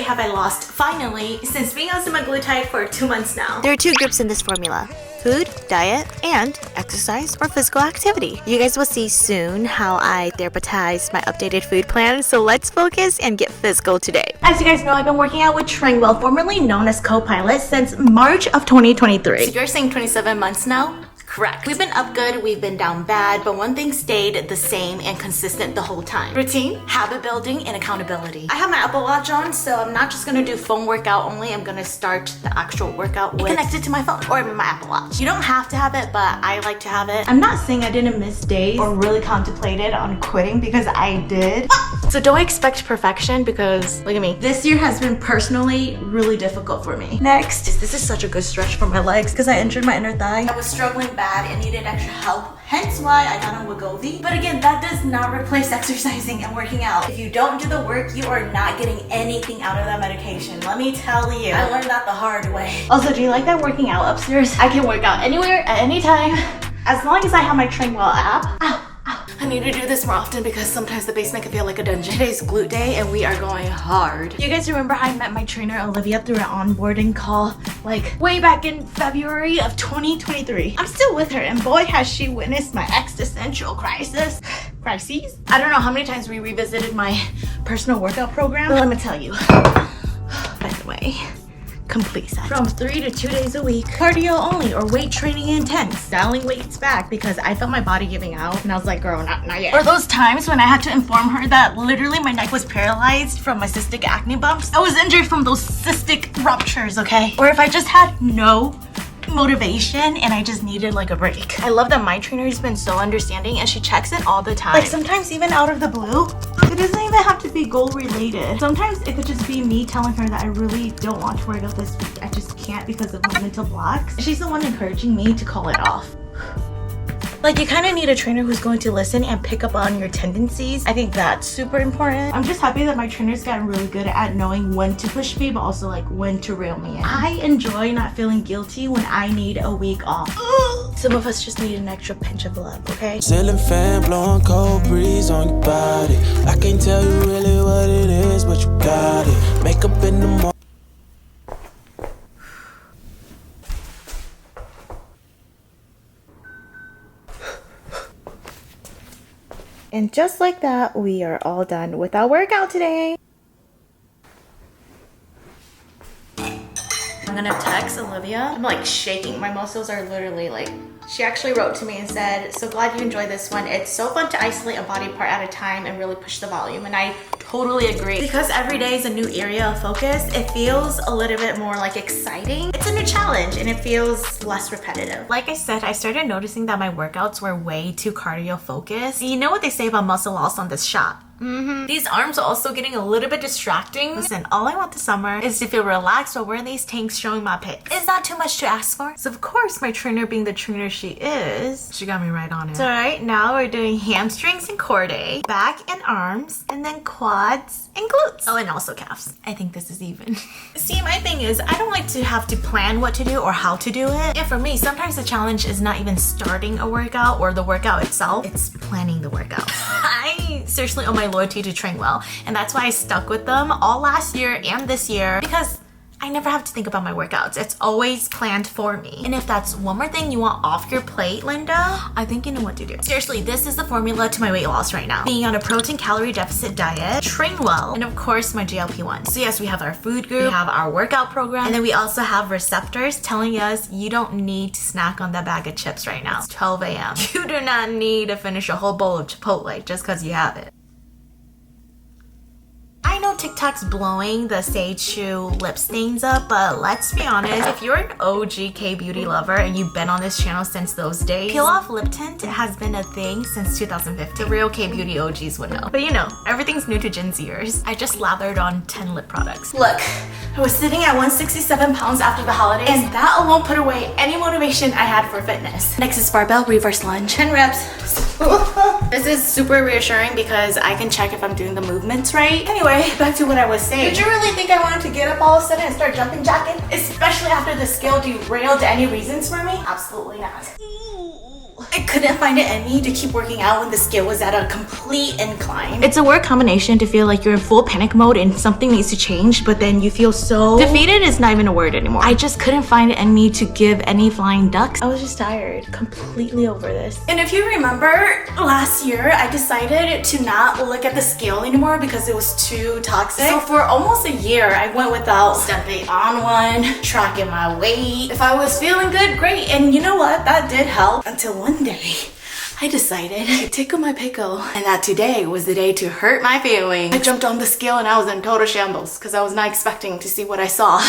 have I lost finally since being on semaglutide for 2 months now? There are 2 groups in this formula: food, diet, and exercise or physical activity. You guys will see soon how I therapeutize my updated food plan, so let's focus and get physical today. As you guys know, I've been working out with Tringwell, formerly known as Copilot, since March of 2023. So you're saying 27 months now? Correct. We've been up good, we've been down bad, but one thing stayed the same and consistent the whole time. Routine, habit building, and accountability. I have my Apple Watch on, so I'm not just gonna do phone workout only. I'm gonna start the actual workout with connected to my phone or my Apple Watch. You don't have to have it, but I like to have it. I'm not saying I didn't miss days or really contemplated on quitting, because I did. So don't expect perfection, because look at me. This year has been personally really difficult for me. Next, this is such a good stretch for my legs because I injured my inner thigh. I was struggling bad and needed extra help, hence why I got on Wegovy. But again, that does not replace exercising and working out. If you don't do the work, you are not getting anything out of that medication. Let me tell you, I learned that the hard way. Also, do you like that working out upstairs? I can work out anywhere at any time as long as I have my Tringwell app. Ow. I need to do this more often because sometimes the basement can feel like a dungeon. Today's glute day and we are going hard. You guys remember I met my trainer Olivia through an onboarding call like way back in February of 2023. I'm still with her and boy has she witnessed my existential crises. Crises? I don't know how many times we revisited my personal workout program, but let me tell you. By the way, complete set. From 3 to 2 days a week. Cardio only or weight training intense. Dialing weights back because I felt my body giving out and I was like, girl, not yet. Or those times when I had to inform her that literally my neck was paralyzed from my cystic acne bumps. I was injured from those cystic ruptures, okay? Or if I just had no motivation and I just needed like a break. I love that my trainer has been so understanding and she checks in all the time. Like sometimes even out of the blue. It doesn't even have to be goal related. Sometimes it could just be me telling her that I really don't want to work out this week. I just can't because of my mental blocks. She's the one encouraging me to call it off. Like, you kind of need a trainer who's going to listen and pick up on your tendencies. I think that's super important. I'm just happy that my trainer's gotten really good at knowing when to push me, but also like when to reel me in. I enjoy not feeling guilty when I need a week off. Some of us just need an extra pinch of love, okay? Ceiling fan blowing cold breeze on your body. I can't tell you really what it is, but you got it. Makeup in the morning. And just like that, we are all done with our workout today. I'm gonna text Olivia. I'm like shaking. My muscles are literally like, she actually wrote to me and said, so glad you enjoyed this one. It's so fun to isolate a body part at a time and really push the volume. And I totally agree. Because every day is a new area of focus, it feels a little bit more like exciting. It's a new challenge and it feels less repetitive. Like I said, I started noticing that my workouts were way too cardio focused. And you know what they say about muscle loss on this shop? These arms are also getting a little bit distracting. Listen, all I want this summer is to feel relaxed while wearing these tanks showing my pics. Is that too much to ask for? So of course, my trainer being the trainer she is, she got me right on it. So right now we're doing hamstrings and core day, back and arms, and then quads and glutes. Oh, and also calves. I think this is even. See, my thing is, I don't like to have to plan what to do or how to do it. And for me, sometimes the challenge is not even starting a workout or the workout itself, it's planning the workout. I seriously owe my loyalty to Tringwell, and that's why I stuck with them all last year and this year, because I never have to think about my workouts. It's always planned for me. And if that's one more thing you want off your plate, Linda, I think you know what to do. Seriously, this is the formula to my weight loss right now. Being on a protein calorie deficit diet, Tringwell, and of course my GLP-1. So yes, we have our food group, we have our workout program, and then we also have receptors telling us you don't need to snack on that bag of chips right now. It's 12 a.m. You do not need to finish a whole bowl of Chipotle just because you have it. I know TikTok's blowing the Sage Shoe lip stains up, but let's be honest, if you're an OG K-beauty lover and you've been on this channel since those days, peel off lip tint has been a thing since 2015. The real K-beauty OGs would know. But you know, everything's new to Gen Zers. I just lathered on 10 lip products. Look, I was sitting at 167 pounds after the holidays, and that alone put away any motivation I had for fitness. Next is barbell reverse lunge. 10 reps. This is super reassuring because I can check if I'm doing the movements right. Anyway, back to what I was saying. Did you really think I wanted to get up all of a sudden and start jumping jacking? Especially after the scale derailed any reasons for me? Absolutely not. I couldn't find it in me to keep working out when the scale was at a complete incline. It's a weird combination to feel like you're in full panic mode and something needs to change, but then you feel so defeated is not even a word anymore. I just couldn't find it in me to give any flying ducks. I was just tired, completely over this. And if you remember, last year I decided to not look at the scale anymore because it was too toxic. So for almost a year, I went without stepping on one, tracking my weight. If I was feeling good, great. And you know what? That did help until one day I decided to tickle my pickle, and that today was the day to hurt my feelings. I jumped on the scale and I was in total shambles because I was not expecting to see what I saw.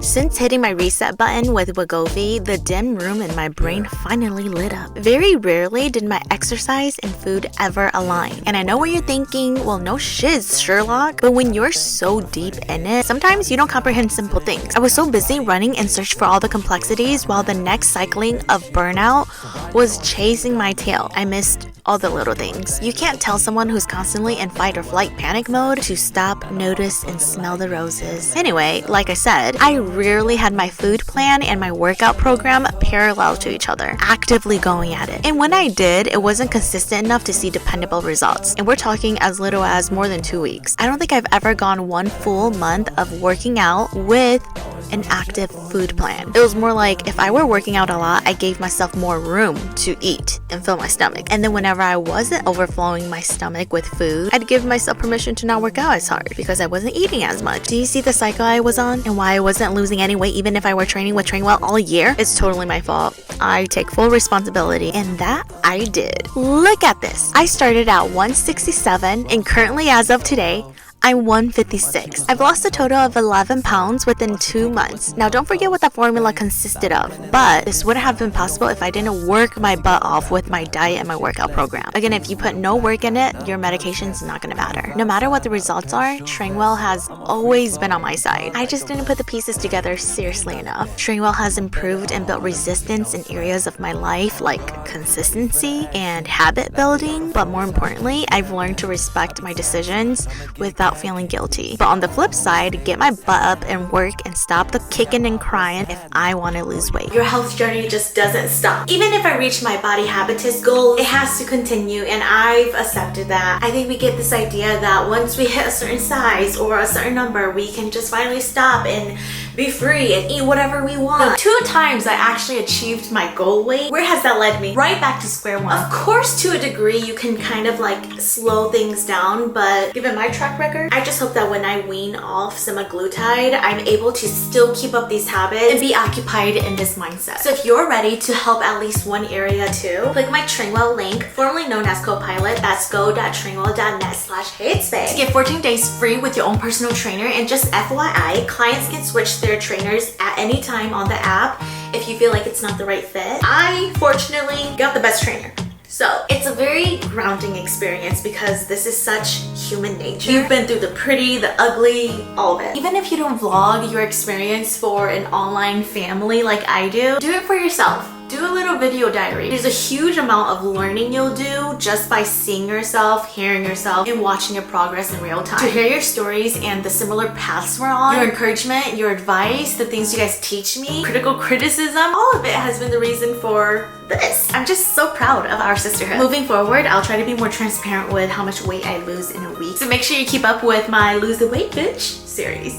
Since hitting my reset button with Wegovy, the dim room in my brain finally lit up. Very rarely did my exercise and food ever align. And I know what you're thinking, well, no shiz, Sherlock. But when you're so deep in it, sometimes you don't comprehend simple things. I was so busy running in search for all the complexities while the next cycling of burnout was chasing my tail. I missed all the little things. You can't tell someone who's constantly in fight or flight panic mode to stop, notice, and smell the roses. Anyway, like I said, I rarely had my food plan and my workout program parallel to each other, actively going at it. And when I did, it wasn't consistent enough to see dependable results. And we're talking as little as more than 2 weeks. I don't think I've ever gone one full month of working out with an active food plan. It was more like if I were working out a lot, I gave myself more room to eat and fill my stomach. And then whenever I wasn't overflowing my stomach with food, I'd give myself permission to not work out as hard because I wasn't eating as much. Do you see the cycle I was on and why I wasn't losing any weight even if I were training with Trainwell all year? It's totally my fault. I take full responsibility, and that I did. Look at this. I started at 167 and currently as of today, I'm 156. I've lost a total of 11 pounds within 2 months. Now, don't forget what that formula consisted of, but this wouldn't have been possible if I didn't work my butt off with my diet and my workout program. Again, if you put no work in it, your medication's not gonna matter. No matter what the results are, Trainwell has always been on my side. I just didn't put the pieces together seriously enough. Trainwell has improved and built resistance in areas of my life like consistency and habit building, but more importantly, I've learned to respect my decisions without feeling guilty. But on the flip side, get my butt up and work and stop the kicking and crying if I want to lose weight. Your health journey just doesn't stop. Even if I reach my body habitus goal, it has to continue, and I've accepted that. I think we get this idea that once we hit a certain size or a certain number, we can just finally stop and be free and eat whatever we want. The 2 times I actually achieved my goal weight, where has that led me? Right back to square one. Of course, to a degree, you can kind of like slow things down, but given my track record, I just hope that when I wean off semaglutide, I'm able to still keep up these habits and be occupied in this mindset. So if you're ready to help at least one area too, click my Trainwell link, formerly known as Copilot. That's go.trainwell.net/heyitsfeiii to get 14 days free with your own personal trainer. And just FYI, clients can switch their trainers at any time on the app if you feel like it's not the right fit. I fortunately got the best trainer. So it's a very grounding experience because this is such human nature. You've been through the pretty, the ugly, all of it. Even if you don't vlog your experience for an online family like I do it for yourself. Do a little video diary. There's a huge amount of learning you'll do just by seeing yourself, hearing yourself, and watching your progress in real time. To hear your stories and the similar paths we're on, your encouragement, your advice, the things you guys teach me, critical criticism, all of it has been the reason for this. I'm just so proud of our sisterhood. Moving forward, I'll try to be more transparent with how much weight I lose in a week. So make sure you keep up with my Lose the Weight Bitch series.